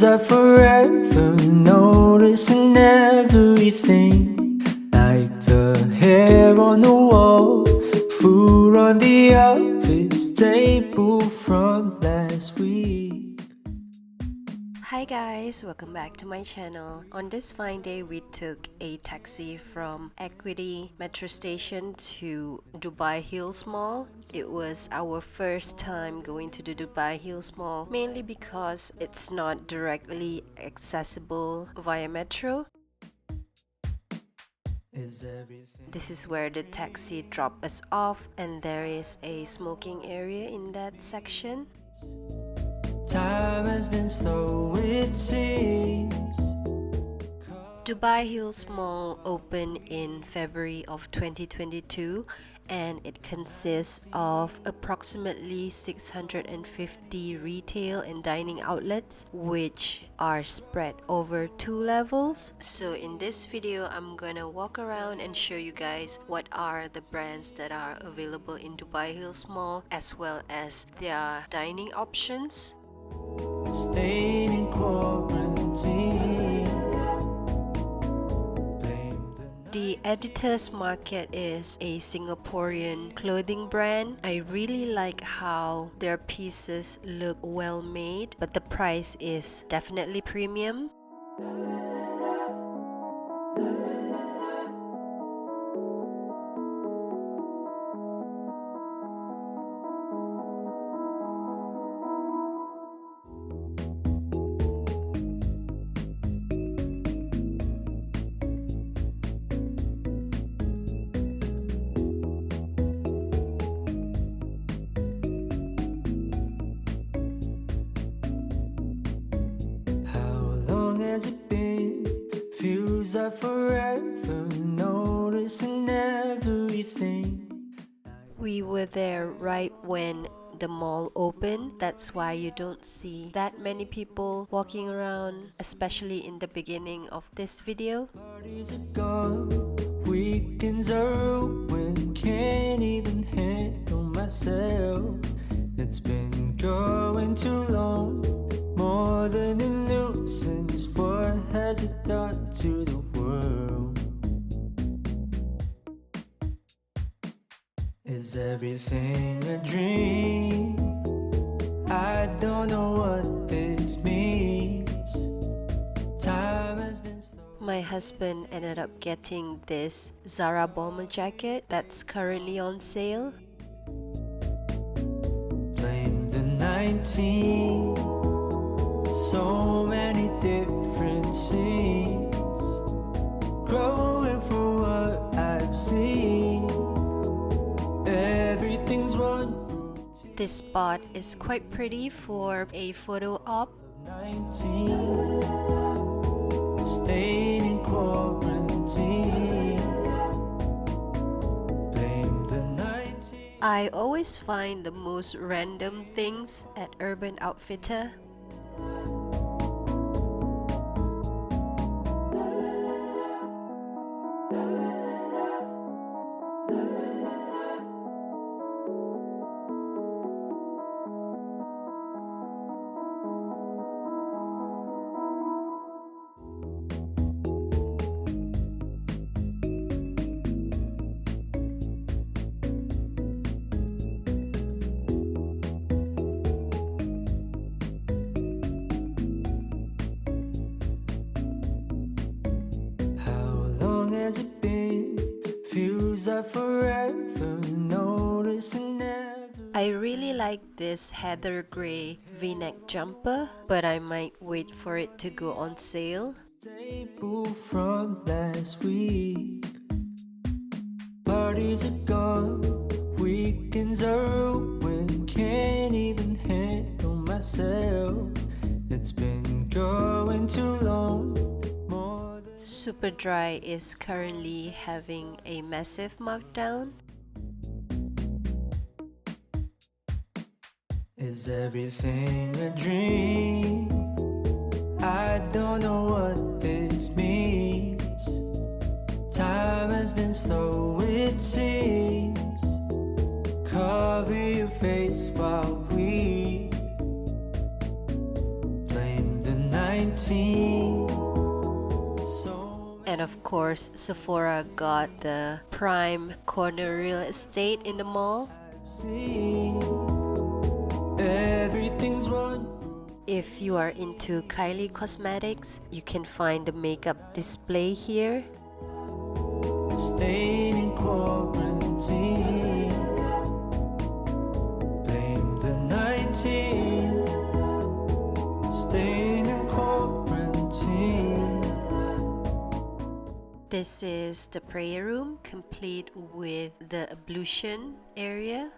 Feels like forever, noticing everything, like the hair on the wall, food on the office table from last week. Hi guys, welcome back to my channel. On this fine day, we took a taxi from Equity metro station to Dubai Hills Mall. It was our first time going to the Dubai Hills Mall, mainly because it's not directly accessible via metro. This is where the taxi dropped us off, and there is a smoking area in that section. Time has been slow, it seems. Dubai Hills Mall opened in February of 2022, and it consists of approximately 650 retail and dining outlets, which are spread over 2 levels. So in this video, I'm gonna walk around and show you guys what are the brands that are available in Dubai Hills Mall, as well as their dining options. Staying in quarantine. The Editor's Market is a Singaporean clothing brand. I really like how their pieces look well made, but the price is definitely premium. Has it been? Feels like forever, noticing everything. We were there right when the mall opened. That's why you don't see that many people walking around, especially in the beginning of this video. Parties are gone, weekends are ruined, can't even handle myself. It's been going too long, more than a nuisance. What has it done to the world? Is everything a dream? I don't know what this means. Time has been slow. My husband ended up getting this Zara bomber jacket that's currently on sale. Blame the 19. So many different scenes, growing from what I've seen. Everything's one routine. This spot is quite pretty for a photo op. 19, staying in quarantine. Blame the 19. I always find the most random things at Urban Outfitter. Has it been? Feels like forever, noticing everything. I really like this heather gray v-neck jumper, but I might wait for it to go on sale. Staple from last week. Parties are gone, weekends are ruined, can't even handle myself. It's been going too long. Superdry is currently having a massive markdown. Is everything a dream? I don't know what this means. Time has been slow, it seems. Cover your face while we blame the night. of course, Sephora got the prime corner real estate in the mall. See, everything's wrong. If you are into Khail cosmetics, you can find the makeup display here. Staying in quarantine. Blame the 19. Staying in quarantine. This is the prayer room, complete with the ablution area.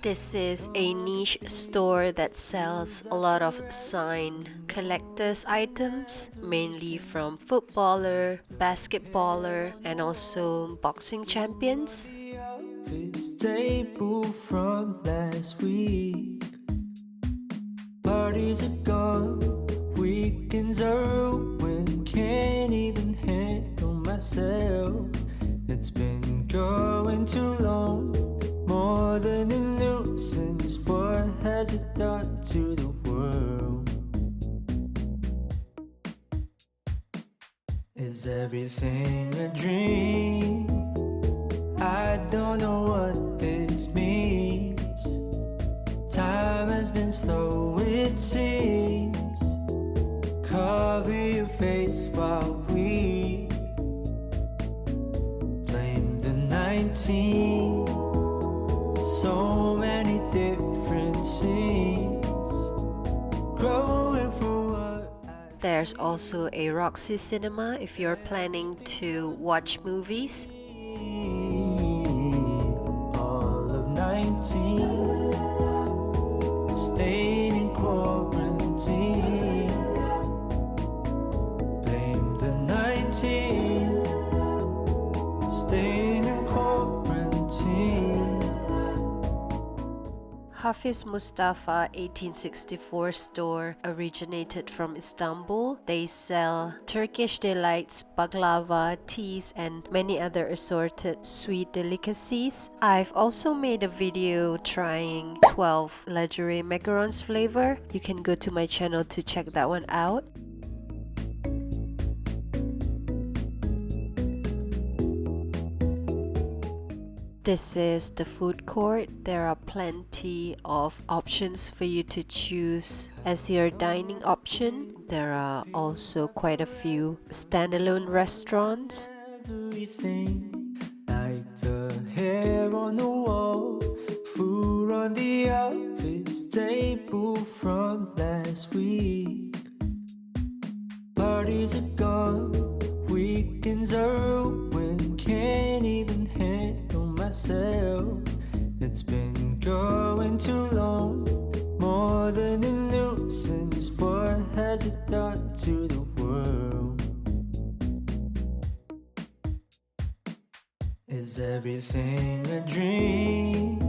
This is a niche store that sells a lot of signed collector's items, mainly from footballer, basketballer, and also boxing champions. Office table from last week. Parties are gone, weekends are ruined. Can't even handle myself. It's been going too long, more than a nuisance. What has it done to the world? Is everything a dream? I don't know what this means. Time has been slow, it seems. Cover your face while we blame the 19. So many different scenes. Growing for what There's also a Roxy Cinema if you're planning to watch movies. all of 19. Staying in quarantine. Blame the 19. Staying in quarantine. Hafiz Mustafa 1864 store originated from Istanbul. They sell Turkish delights, baklava, teas, and many other assorted sweet delicacies. I've also made a video trying 12 luxury macarons flavor. You can go to my channel to check that one out. This is the food court. There are plenty of options for you to choose as your dining option. There are also quite a few standalone restaurants. Everything, like the hair on the wall, food on the office table from last week. Parties are gone, weekends are ruined. Can't even handle myself. It's been going too long, more than a nuisance. What has it done to the world? Is everything a dream?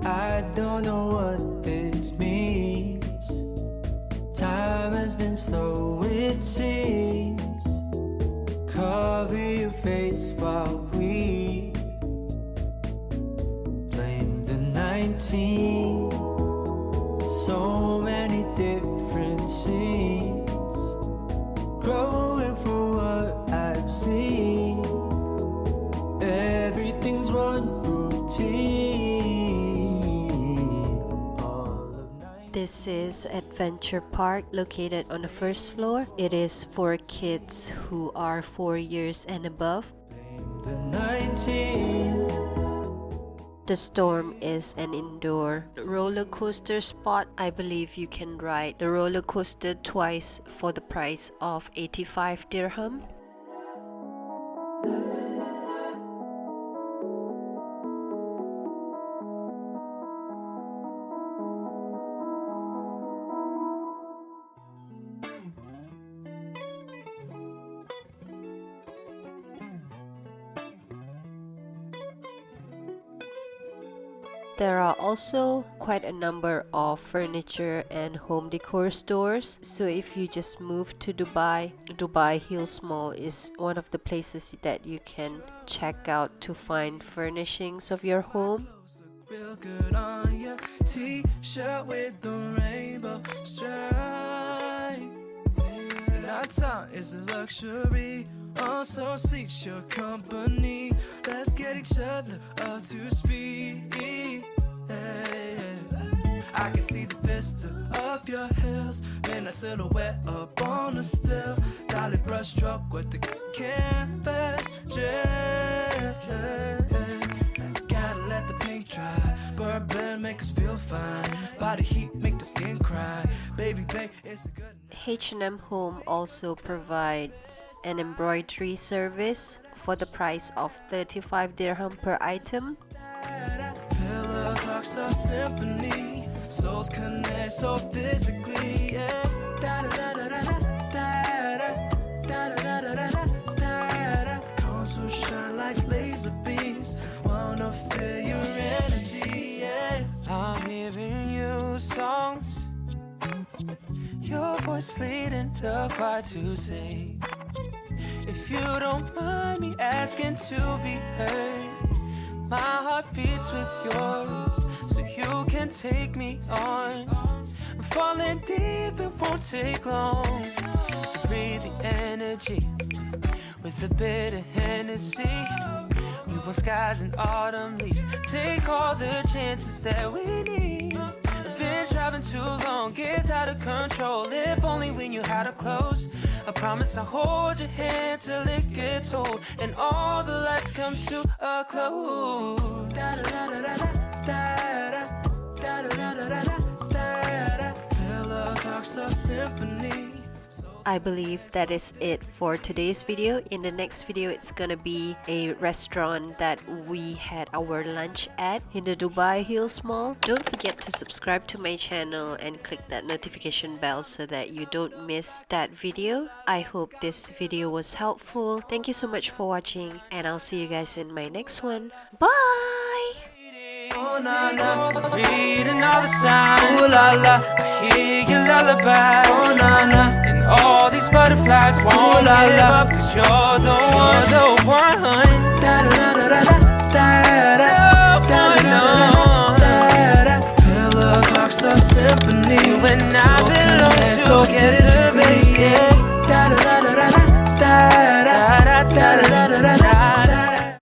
I don't know what this means. Time has been slow, it seems. Cover your face while we blame the 19. So many different scenes. Growing for what I've seen. Everything's one routine. All of night. This is Adventure Park located on the first floor. It is for kids who are 4 years and above. The 19. The Storm is an indoor roller coaster spot. I believe you can ride the roller coaster twice for the price of 85 dirham. There are also quite a number of furniture and home decor stores. So if you just move to Dubai, Dubai Hills Mall is one of the places that you can check out to find furnishings of your home. Real good on your t-shirt with the rainbow stripe. And our time is a luxury. Oh, so sweet your company. Let's get each other up to speed. I can see the vista of your hills, and a silhouette up on the still. Dolly brush stroke with the canvas. Gotta let the paint dry. Bourbon make us feel fine. Body heat make the skin cry. Baby, it's a good. H&M Home also provides an embroidery service for the price of 35 dirham per item. Pillows are so symphony. Souls connect so physically. Yeah. Comes to shine like laser beams. Wanna feel your energy. Yeah. I'm hearing you songs. Your voice leading the choir to sing. If you don't mind me asking to be heard, my heart beats with yours, so you can take me on. I'm falling deep, it won't take long. So breathe the energy with a bit of Hennessy. Newborn skies and autumn leaves. Take all the chances that we need. Been driving too long, gets out of control. If only we knew how to close. I promise I'll hold your hand till it gets old and all the lights come to a close. Pillows are so symphony. I believe that is it for today's video. In the next video, it's gonna be a restaurant that we had our lunch at in the Dubai Hills Mall. Don't forget to subscribe to my channel and click that notification bell so that you don't miss that video. I hope this video was helpful. Thank you so much for watching, and I'll see you guys in my next one. Bye! Oh, na, na. Reading all the signs. Ooh, la, la. I hear your lullaby. Oh, na, na. And all these butterflies won't give up, 'cause you're the one, the one. Da, da, da, da, da, da, da, da, da. Pillows are so symphony. You and I belong together, baby.